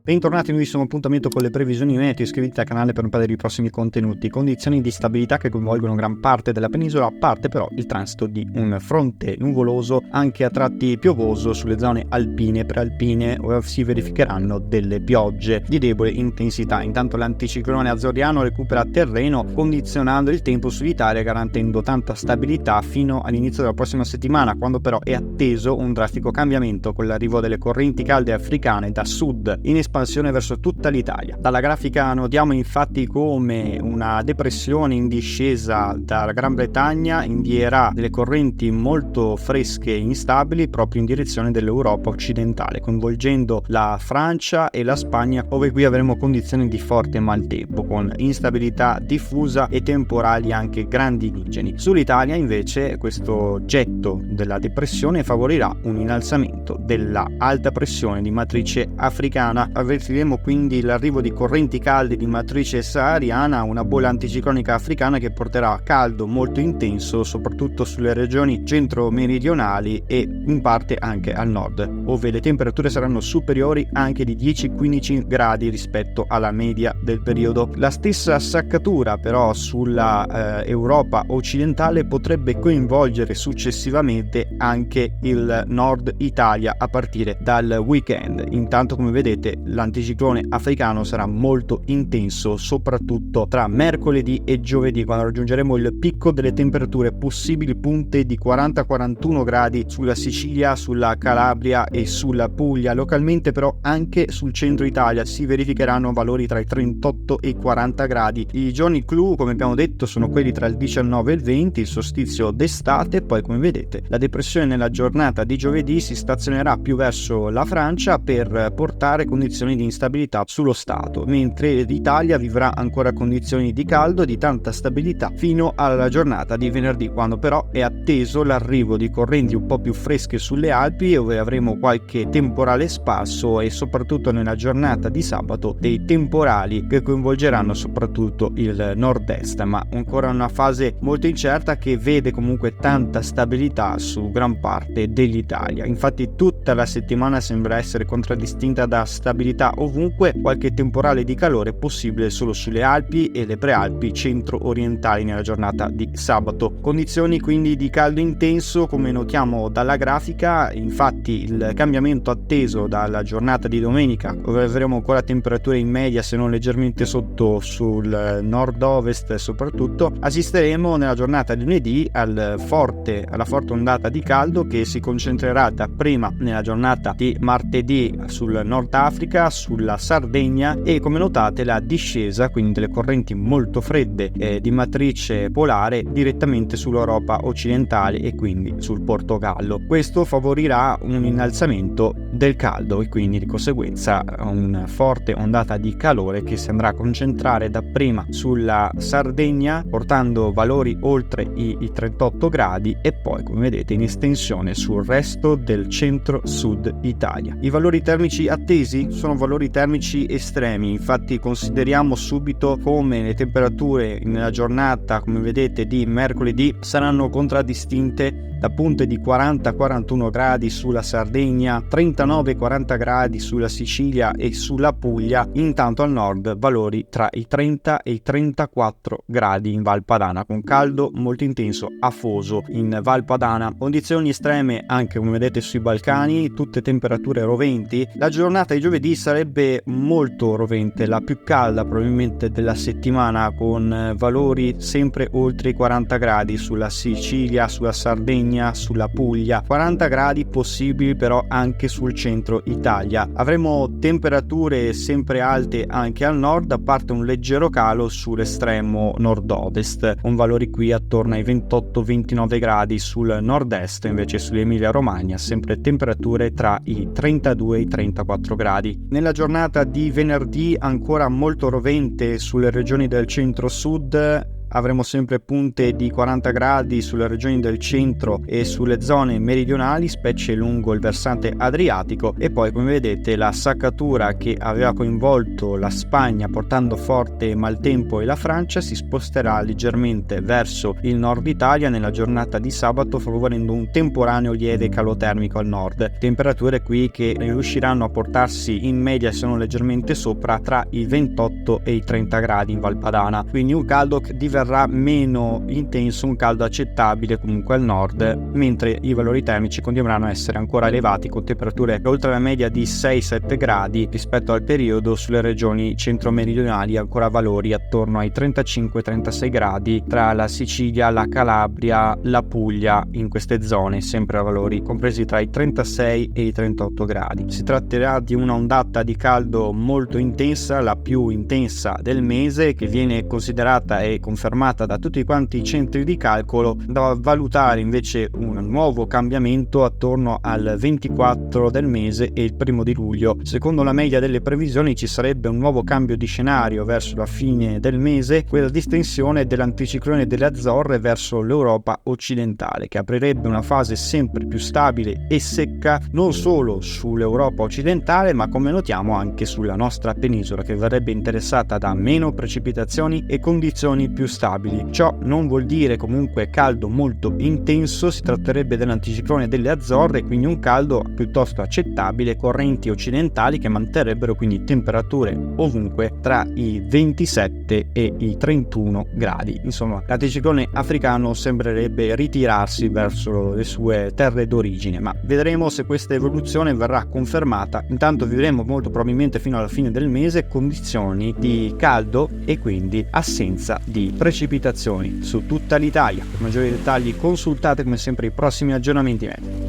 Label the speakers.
Speaker 1: Bentornati, nuovissimo appuntamento con le previsioni meteo. Iscrivetevi al canale per non perdere i prossimi contenuti. Condizioni di stabilità che coinvolgono gran parte della penisola, a parte però il transito di un fronte nuvoloso, anche a tratti piovoso sulle zone alpine e prealpine, ove si verificheranno delle piogge di debole intensità. Intanto l'anticiclone azzorriano recupera terreno, condizionando il tempo sull'Italia, garantendo tanta stabilità fino all'inizio della prossima settimana, quando però è atteso un drastico cambiamento con l'arrivo delle correnti calde africane da sud in espansione verso tutta l'Italia. Dalla grafica notiamo infatti come una depressione in discesa dalla Gran Bretagna invierà delle correnti molto fresche e instabili proprio in direzione dell'Europa occidentale, coinvolgendo la Francia e la Spagna, dove qui avremo condizioni di forte maltempo con instabilità diffusa e temporali anche grandiligeni. Sull'Italia invece questo getto della depressione favorirà un innalzamento della alta pressione di matrice africana. Avvertiremo quindi l'arrivo di correnti calde di matrice sahariana, una bolla anticiclonica africana che porterà caldo molto intenso soprattutto sulle regioni centro-meridionali e in parte anche al nord, dove le temperature saranno superiori anche di 10-15 gradi rispetto alla media del periodo. La stessa saccatura però sulla Europa occidentale potrebbe coinvolgere successivamente anche il nord Italia a partire dal weekend. Intanto, come vedete, l'anticiclone africano sarà molto intenso soprattutto tra mercoledì e giovedì, quando raggiungeremo il picco delle temperature, possibili punte di 40-41 gradi sulla Sicilia, sulla Calabria e sulla Puglia. Localmente però anche sul centro Italia si verificheranno valori tra i 38 e i 40 gradi. I giorni clou, come abbiamo detto, sono quelli tra il 19 e il 20, il solstizio d'estate. Poi, come vedete, la depressione nella giornata di giovedì si stazionerà più verso la Francia per portare condizioni di instabilità sullo stato, mentre l'Italia vivrà ancora condizioni di caldo e di tanta stabilità fino alla giornata di venerdì, quando però è atteso l'arrivo di correnti un po' più fresche sulle Alpi, dove avremo qualche temporale sparso e soprattutto nella giornata di sabato dei temporali che coinvolgeranno soprattutto il nord-est, ma ancora una fase molto incerta che vede comunque tanta stabilità su gran parte dell'Italia. Infatti tutta la settimana sembra essere contraddistinta da stabilità ovunque, qualche temporale di calore possibile solo sulle Alpi e le prealpi centro-orientali nella giornata di sabato. Condizioni quindi di caldo intenso, come notiamo dalla grafica. Infatti il cambiamento atteso dalla giornata di domenica, dove avremo ancora temperature in media se non leggermente sotto sul nord-ovest, soprattutto assisteremo nella giornata di lunedì alla forte ondata di caldo che si concentrerà dapprima nella giornata di martedì sul Nord Africa, sulla Sardegna, e come notate la discesa quindi delle correnti molto fredde di matrice polare direttamente sull'Europa occidentale e quindi sul Portogallo. Questo favorirà un innalzamento del caldo e quindi di conseguenza una forte ondata di calore che si andrà a concentrare dapprima sulla Sardegna, portando valori oltre i 38 gradi e poi, come vedete, in estensione sul resto del centro-sud Italia. I valori termici attesi sono valori termici estremi. Infatti consideriamo subito come le temperature nella giornata, come vedete, di mercoledì saranno contraddistinte da punte di 40-41 gradi sulla Sardegna, 39-40 gradi sulla Sicilia e sulla Puglia. Intanto al nord valori tra i 30 e i 34 gradi in Val Padana, con caldo molto intenso afoso in Val Padana. Condizioni estreme anche, come vedete, sui Balcani, tutte temperature roventi. La giornata di giovedì sarebbe molto rovente, la più calda probabilmente della settimana, con valori sempre oltre i 40 gradi sulla Sicilia, sulla Sardegna, sulla Puglia, 40 gradi possibili però anche sul centro Italia. Avremo temperature sempre alte anche al nord, a parte un leggero calo sull'estremo nord-ovest, con valori qui attorno ai 28-29 gradi sul nord-est. Invece sull'Emilia Romagna sempre temperature tra i 32 e i 34 gradi. Nella giornata di venerdì ancora molto rovente sulle regioni del centro-sud, avremo sempre punte di 40 gradi sulle regioni del centro e sulle zone meridionali, specie lungo il versante adriatico, e poi come vedete la saccatura che aveva coinvolto la Spagna portando forte maltempo e la Francia si sposterà leggermente verso il nord Italia nella giornata di sabato, favorendo un temporaneo lieve calo termico al nord. Temperature qui che riusciranno a portarsi in media, sono leggermente sopra, tra i 28 e i 30 gradi in Valpadana, quindi un caldo che diverrà meno intenso, un caldo accettabile comunque al nord, mentre i valori termici continueranno a essere ancora elevati con temperature oltre la media di 6-7 gradi rispetto al periodo sulle regioni centro-meridionali, ancora valori attorno ai 35-36 gradi tra la Sicilia, la Calabria, la Puglia, in queste zone sempre a valori compresi tra i 36 e i 38 gradi. Si tratterà di una ondata di caldo molto intensa, la più intensa del mese, che viene considerata e confermata da tutti quanti i centri di calcolo, da valutare invece un nuovo cambiamento attorno al 24 del mese e il 1° di luglio. Secondo la media delle previsioni ci sarebbe un nuovo cambio di scenario verso la fine del mese, quella distensione dell'anticiclone delle Azzorre verso l'Europa occidentale, che aprirebbe una fase sempre più stabile e secca non solo sull'Europa occidentale, ma come notiamo anche sulla nostra penisola, che verrebbe interessata da meno precipitazioni e condizioni più stabili. Ciò non vuol dire comunque caldo molto intenso, si tratterebbe dell'anticiclone delle Azzorre, quindi un caldo piuttosto accettabile, correnti occidentali che manterrebbero quindi temperature ovunque tra i 27 e i 31 gradi. Insomma, l'anticiclone africano sembrerebbe ritirarsi verso le sue terre d'origine, ma vedremo se questa evoluzione verrà confermata. Intanto vivremo molto probabilmente fino alla fine del mese condizioni di caldo e quindi assenza di precipitazioni su tutta l'Italia. Per maggiori dettagli consultate come sempre i prossimi aggiornamenti meteo.